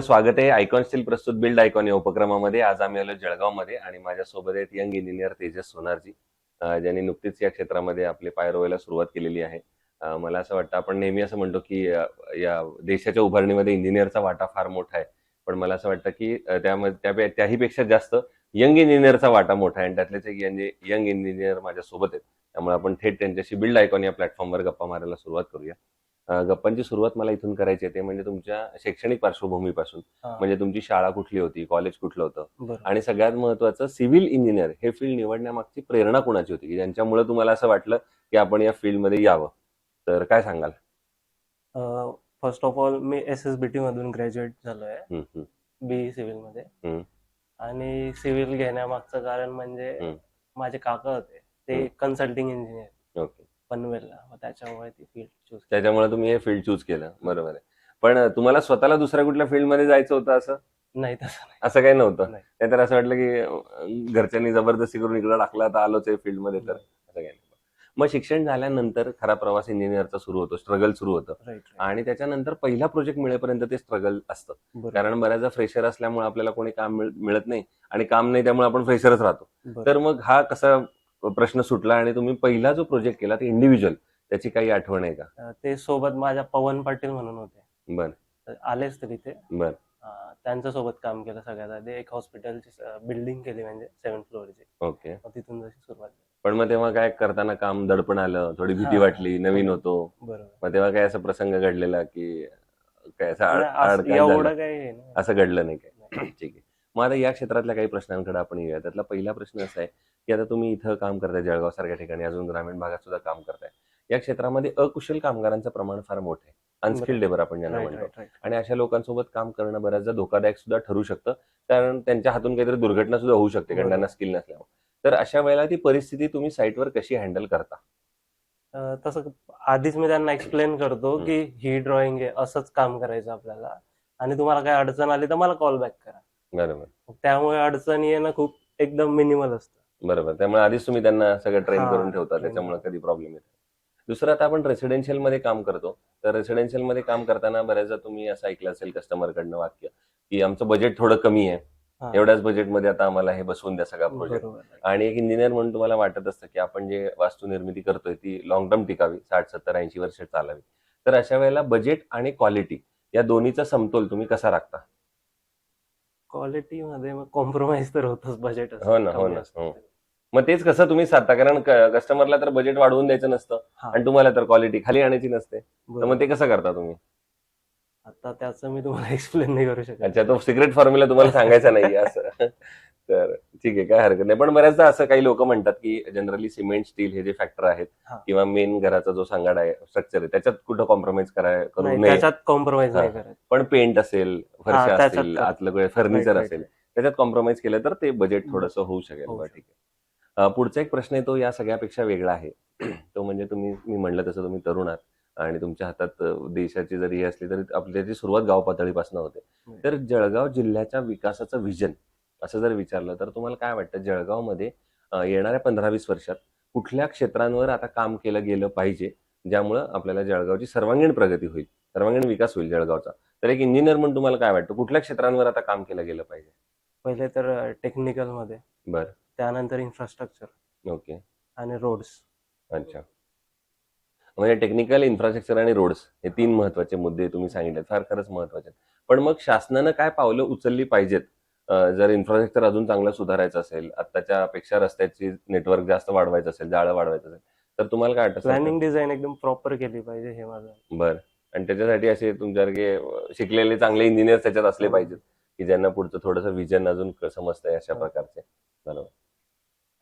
स्वागत आहे icon steel प्रस्तुत बिल्ड आयकॉन या उपक्रमामध्ये. आज आम्ही आलो जळगावमध्ये आणि माझ्यासोबत आहेत यंग इंजिनियर तेजस सोनारजी, ज्यांनी नुकतीच या क्षेत्रामध्ये आपले पाय रोवायला सुरुवात केलेली आहे. मला असं वाटतं, आपण नेहमी असं म्हणतो की या देशाच्या उभारणीमध्ये इंजिनियरचा वाटा फार मोठा आहे, पण मला असं वाटतं की त्याही पेक्षा जास्त यंग इंजिनियरचा वाटा मोठा आहे आणि त्यातलेच एक यंग इंजिनियर माझ्यासोबत आहेत. त्यामुळे आपण थेट त्यांच्याशी बिल्ड आयकॉन या प्लॅटफॉर्मवर गप्पा मारायला सुरुवात करूया. गप्पांची सुरुवात मला इथून करायची आहे, ते म्हणजे तुमच्या शैक्षणिक पार्श्वभूमीपासून. म्हणजे तुमची शाळा कुठली होती, कॉलेज कुठलं होतं, बरोबर. आणि सगळ्यात महत्वाचं सिव्हिल इंजिनियर हे फील्ड निवडण्यामागची प्रेरणा कुणाची होती, की ज्यांच्यामुळे तुम्हाला असं वाटलं की आपण या फील्डमध्ये यावं? तर काय सांगाल? First of all me SSBT मधून ग्रॅज्युएट झालोय, हम्म, हम्म, BE सिव्हिल मध्ये. हम्म, आणि सिव्हिल घेण्यामागचं कारण म्हणजे हम्म, माझे काका होते, ते हम्म. Consulting engineer okay. पनवेलला, मग त्याच्यामुळे ती फील्ड चूज केली. त्याच्यामुळे तुम्ही हे फील्ड चूज केलं, बरोबर आहे. पण तुम्हाला स्वतःला दुसऱ्या कुठल्या फील्डमध्ये जायचं होतं असं? नाही, तसं नाही. असं काही नव्हतं? नाही. नाहीतर असं वाटलं की घरच्यांनी जबरदस्ती करून इकडे टाकला, आता आलोच आहे फील्डमध्ये, तर असं काही नाही. मग शिक्षण झाल्यानंतर खरा प्रवास इंजिनिअरचा सुरू होतो, स्ट्रगल सुरू होतं. राईट. आणि त्याच्यानंतर पहिला प्रोजेक्ट मिळेपर्यंत ते स्ट्रगल असतं, बरोबर. कारण बऱ्याचदा फ्रेशर असल्यामुळे आपल्याला कोणी काम मिळत नाही आणि काम नाही, त्यामुळे आपण फ्रेशरच राहतो. बरोबर. तर मग हा कसा प्रश्न सुटला आणि तुम्ही पहिला जो प्रोजेक्ट केला ते इंडिव्हिज्युअल, त्याची काही आठवण आहे का? ते सोबत माझ्या पवन पाटील म्हणून होते, बर, तर आलेच तरी ते. बर. त्यांच्या सोबत काम केलं सगळ्यात आधी. एक हॉस्पिटलची बिल्डिंग केली, म्हणजे 7th फ्लोअरची. ओके. मग तिथून जशी सुरुवात झाली. पण मग तेव्हा काय करताना काम दडपण आलं, थोडी भीती हा, वाटली, नवीन होतो, बरोबर. मग तेव्हा काय असा प्रसंग घडलेला की काय असं नाही, अडकाळ झालं? एवढं काही हे नाही. असं घडलं नाही काय? नाही. ठीक आहे. मग आता या क्षेत्रातल्या काही प्रश्नांकडे आपण येऊया. त्यातला पहिला प्रश्न असा आहे की आता तुम्ही इथं काम करताय, जळगाव सारख्या ठिकाणी, अजून ग्रामीण भागात सुद्धा काम करताय. या क्षेत्रामध्ये अकुशल कामगारांचं प्रमाण फार मोठं आहे, अनस्किल्ड लेबर आपण ज्यांना राईट, म्हणतो. Right, right. आणि अशा लोकांसोबत काम करणं बऱ्याचदा धोकादायक सुद्धा ठरू शकतं, कारण त्यांच्या हातून काहीतरी दुर्घटना सुद्धा होऊ शकते, कारण त्यांना स्किल नसल्यामुळे. तर अशा वेळेला ती परिस्थिती तुम्ही साईटवर कशी हँडल करता? तसं आधीच मी त्यांना एक्सप्लेन करतो की ही ड्रॉइंग आहे, असंच काम करायचं आपल्याला, आणि तुम्हाला काय अडचण आली तर मला कॉल बॅक करा. बरोबर, त्यामुळे अडचणी येणं खूप एकदम मिनिमल असतं. बरोबर. त्यामुळे आधीच तुम्ही त्यांना सगळं ट्रेन करून ठेवता, train त्याच्यामुळे करून. कधी प्रॉब्लेम येत नाही. दुसरं, आता आपण रेसिडेन्शियल मध्ये काम करतो, तर रेसिडेन्शियल मध्ये काम करताना बऱ्याचदा तुम्ही असं ऐकलं असेल कस्टमरकडनं वाक्य की आमचं बजेट थोडं कमी आहे, हा, एवढ्याच बजेटमध्ये आता आम्हाला हे बसवून द्या सगळा प्रोजेक्ट. बरोबर. आणि एक इंजिनियर म्हणून तुम्हाला वाटत असतं की आपण जे वास्तू निर्मिती करतोय ती लॉंग टर्म टिकावी, 60, 70, 80 वर्ष चालावी. तर अशा वेळेला बजेट आणि क्वालिटी या दोन्हीचा समतोल तुम्ही कसा राखता? क्वालिटी मध्ये मग कॉम्प्रोमाइज तर होतच, बजेट हो ना, हो ना, हो. मग तेच कसं तुम्ही साधता, कारण कस्टमरला तर बजेट वाढवून द्यायचं नसतं आणि तुम्हाला तर क्वालिटी खाली आणायची नसते, तर मग ते कसं करता तुम्ही? आता त्याचं मी तुम्हाला एक्सप्लेन नाही करू शकत. अच्छा, तो सिक्रेट फॉर्म्युला तुम्हाला सांगायचा नाहीये असं? तर ठीक आहे, काय हरकत नाही. पण बऱ्याचदा असं काही लोक म्हणतात की जनरली सिमेंट, स्टील हे जे फॅक्टर आहेत किंवा मेन घराचा जो सांगाडा आहे, स्ट्रक्चर आहे, त्याच्यात कुठं कॉम्प्रोमाइज करू नाही, नये. त्याच्यात कॉम्प्रोमाइज नाही करत. पण पेंट असेल, फरशा त्याच्यात असतील, कर. आतलं फर्निचर right, असेल, त्याच्यात कॉम्प्रोमाइज केलं तर ते बजेट थोडंसं होऊ शकेल. होऊ बरं, ठीक आहे. पुढचा एक प्रश्न आहे, तो या सगळ्यापेक्षा वेगळा आहे. तो म्हणजे मी म्हणलं तसं तुम्ही तरुण आहात आणि तुमच्या हातात देशाची जरी हे असली तरी आपली त्याची सुरुवात गाव पातळीपासून होते. तर जळगाव जिल्ह्याच्या विकासाचं व्हिजन असं जर विचारलं तर तुम्हाला काय वाटतं, जळगावमध्ये येणाऱ्या 15-20 वर्षात कुठल्या क्षेत्रांवर आता काम केलं गेलं पाहिजे, ज्यामुळं आपल्याला जळगावची सर्वांगीण प्रगती होईल, सर्वांगीण विकास होईल जळगावचा? तर एक इंजिनियर म्हणून तुम्हाला काय वाटतं, कुठल्या क्षेत्रांवर आता काम केलं गेलं पाहिजे? पहिले तर टेक्निकल मध्ये, बरं, त्यानंतर इन्फ्रास्ट्रक्चर ओके, आणि रोड्स. अच्छा. म्हणजे टेक्निकल, इन्फ्रास्ट्रक्चर आणि रोड्स हे 3 महत्वाचे मुद्दे तुम्ही सांगितले, फार खरंच महत्वाचे. पण मग शासनानं काय पावलं उचलली पाहिजेत, जर इन्फ्रास्ट्रक्चर अजून चांगलं सुधारायचं असेल, आत्ताच्या पेक्षा रस्त्याची नेटवर्क जास्त वाढवायचं असेल, जाळं वाढवायचं असेल, तर तुम्हाला काय वाटतं? प्लॅनिंग डिझाईन एकदम प्रॉपर केली पाहिजे, हे माझं. बरं. आणि त्याच्यासाठी असे तुमच्यासारखे शिकलेले चांगले इंजिनियर त्याच्यात असले पाहिजेत की ज्यांना पुढचं थोडंसं विजन अजून समजतंय अशा प्रकारचे. बरोबर.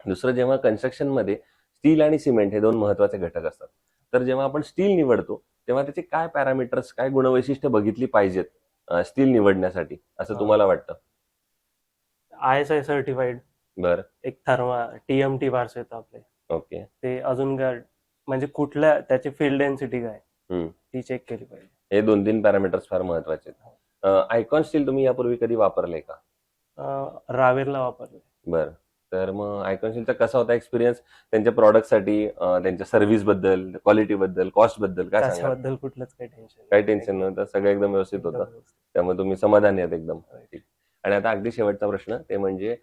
दुसरं, जेव्हा कन्स्ट्रक्शन मध्ये स्टील आणि सिमेंट हे 2 महत्वाचे घटक असतात, तर जेव्हा आपण स्टील निवडतो तेव्हा त्याचे काय पॅरामीटर्स, काय गुणवैशिष्ट्य बघितली पाहिजेत स्टील निवडण्यासाठी, असं तुम्हाला वाटतं? ISI सर्टिफाईड, बरं, एक TMT बार्स येतं आपले, ओके. ते अजून म्हणजे कुठल्या त्याची फील्ड डेन्सिटी काय ती चेक केली पाहिजे. हे 2-3 पॅरामीटर्स फार महत्वाचे आहेत. आयकॉन स्टील तुम्ही यापूर्वी कधी वापरले का? रावेरला वापरले. बरं. तर मग आयकॉनशीलचा कसा होता एक्सपिरियन्स त्यांच्या प्रॉडक्टसाठी, त्यांच्या सर्व्हिस बद्दल, क्वालिटी बद्दल, कॉस्ट बद्दल काय सांगाल? त्याच्याबद्दल कुठलंच काही टेन्शन काही टेन्शन नव्हतं, सगळं एकदम व्यवस्थित होतं, त्यामुळे तुम्ही समाधानी आहात एकदम. ठीक. आणि आता अगदी शेवटचा प्रश्न ते म्हणजे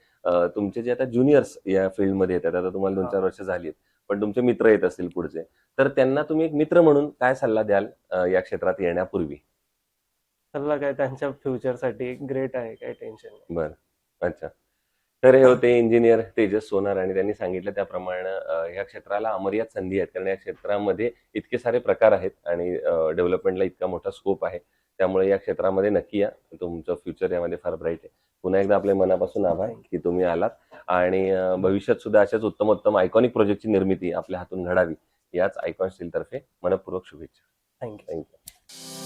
तुमचे जे आता ज्युनियर्स या फील्डमध्ये येतात, आता तुम्हाला 2-4 वर्ष झाली आहेत, पण तुमचे मित्र येत असतील पुढचे, तर त्यांना तुम्ही एक मित्र म्हणून काय सल्ला द्याल या क्षेत्रात येण्यापूर्वी? सल्ला काय, त्यांच्या फ्युचरसाठी ग्रेट आहे, काही टेन्शन नाही. बरं. अच्छा. तर हे होते इंजिनियर तेजस सोनार आणि त्यांनी सांगितलं त्याप्रमाणे ह्या क्षेत्राला अमर्याद संधी आहेत, कारण या क्षेत्रामध्ये इतके सारे प्रकार आहेत आणि डेव्हलपमेंटला इतका मोठा स्कोप आहे. त्यामुळे या क्षेत्रामध्ये नक्की या. तुमचं फ्युचर यामध्ये फार ब्राईट आहे. पुन्हा एकदा आपले मनापासून आभार की तुम्ही आलात आणि भविष्यात सुद्धा अशाच उत्तमोत्तम आयकॉनिक प्रोजेक्टची निर्मिती आपल्या हातून घडावी, याच आयकॉन स्टील तर्फे मनःपूर्वक शुभेच्छा. थँक्यू. थँक्यू.